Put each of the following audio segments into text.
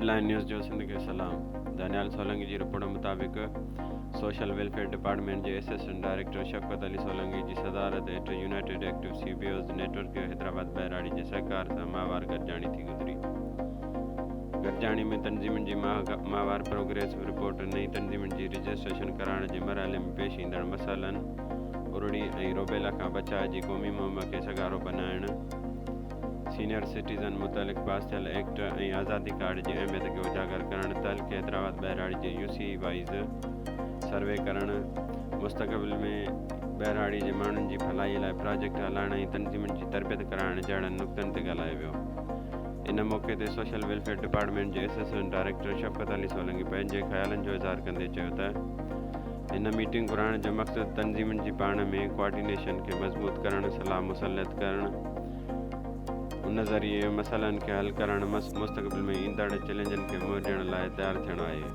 Headline news जो सिंध खे सलाम। दानियाल सोलंकी जी रिपोर्ट मुताबिक़ सोशल वेलफेयर डिपार्टमेंट जे असिस्टेंट डायरेक्टर शफ़क़त अली सोलंकी जी सदारत हेठि united active CBOs network Hyderabad बहिराड़ी जे सहकार सां माहवार गॾिजाणी थी गुज़री। गॾिजाणी में तंज़ीमुनि जी माहवार प्रोग्रेस रिपोर्ट, नई तंज़ीमुनि जी रजिस्ट्रेशन कराइण जे मरहले में पेश ईंदड़ मसइलनि, उरड़ी ऐं रोबेला खां बचाव जी क़ौमी मुहिम खे सगारो बनाइण, सीनियर सिटीज़न मुतलिक़ पास थियल एक्ट ऐं आज़ादी कार्ड जी अहमियत खे उजागर करण, तहलके हैदराबाद बहिराड़ी जे UC वाइज़ सर्वे करण, मुस्तक़बिल में बहिराड़ी जे माण्हुनि जी भलाई लाइ प्रोजेक्ट हलाइण ऐं तंज़ीमुनि जी तरबियत कराइण जहिड़नि नुक़्तनि ते ॻाल्हायो वियो। इन मौक़े ते सोशल वेलफेयर डिपार्टमेंट जे असिस्टेंट डायरेक्टर शफ़क़त अली सोलंकी पंहिंजे ख़्यालनि जो इज़हार कंदे चयो त हिन मीटिंग घुराइण जो मक़सदु तंज़ीमुनि जी पाण में कोऑर्डिनेशन खे मज़बूत करण, सलाह मुसलत करण, उन ज़रिए मसइलनि खे हल करण, मुस्तक़बिल में ईंदड़ चैलेंजनि खे मुंहुं ॾियण लाइ तयारु थियणो आहे।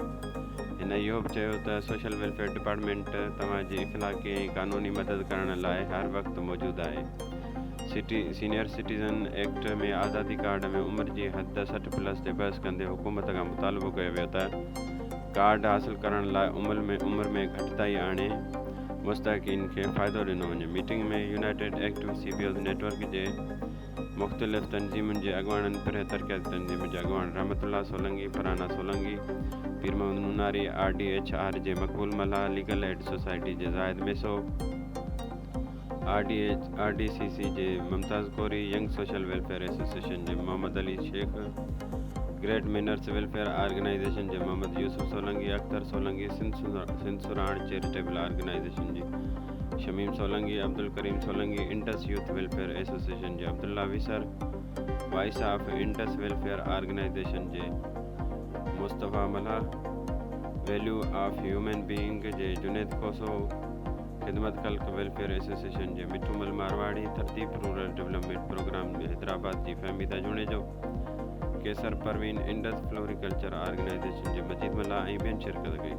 हिन इहो बि चयो त सोशल वेलफेयर डिपार्टमेंट तव्हांजी इख़लाक़ी ऐं क़ानूनी मदद करण लाइ हर वक़्तु मौजूदु आहे। सीनियर सिटीज़न एक्ट में आज़ादी कार्ड में उमिरि जी हद 60+ ते बहस कंदे हुकूमत खां मुतालबो कयो वियो त कार्ड हासिल करण लाइ उमिरि में घटिताई आणे मुस्तहक़ीन खे फ़ाइदो ॾिनो वञे। मीटिंग में यूनाइटेड एक्टिव CBOs नेटवर्क जे मुख़्तलिफ़ तंज़ीमुनि जे अॻुवाणनि, पिण तरक़ियाती तंज़ीम जे अॻुवाण रहमतुल्लाह सोलंकी, फरहाना सोलंकी, पीर मोहम्मद मुनारी, RDHR जे Maqbool Malha, legal aid society जे ज़ाहिद मेसो, RDCC जे Mumtaz Kori, young social welfare association जे Mohammad Ali Shaikh, great miners welfare organisation जे मोहम्मद यूसुफ सोलंकी, अख्तर सोलंकी, सिंध सुराण चैरिटेबल ऑर्गेनाइज़ेशन जी Shamim Solanki, Abdul Karim Solanki, Indus youth welfare association जे अब्दुल्ला विसर, voice of Indus welfare organisation जे Mustafa Malha, value of human being जे जुनेद कोसो, ख़िदमत ख़ल्क़ वेलफेयर एसोसिएशन जे मिठूमल मारवाड़ी, तरतीब रूरल डेवलपमेंट प्रोग्राम हैदराबाद जी फहमीदा जुणेजो, केसर परवीन, इंडस फ्लोरिकल्चर ऑर्गेनाइज़ेशन जे मजीद मल्हा ऐं ॿियनि शिरकत कई।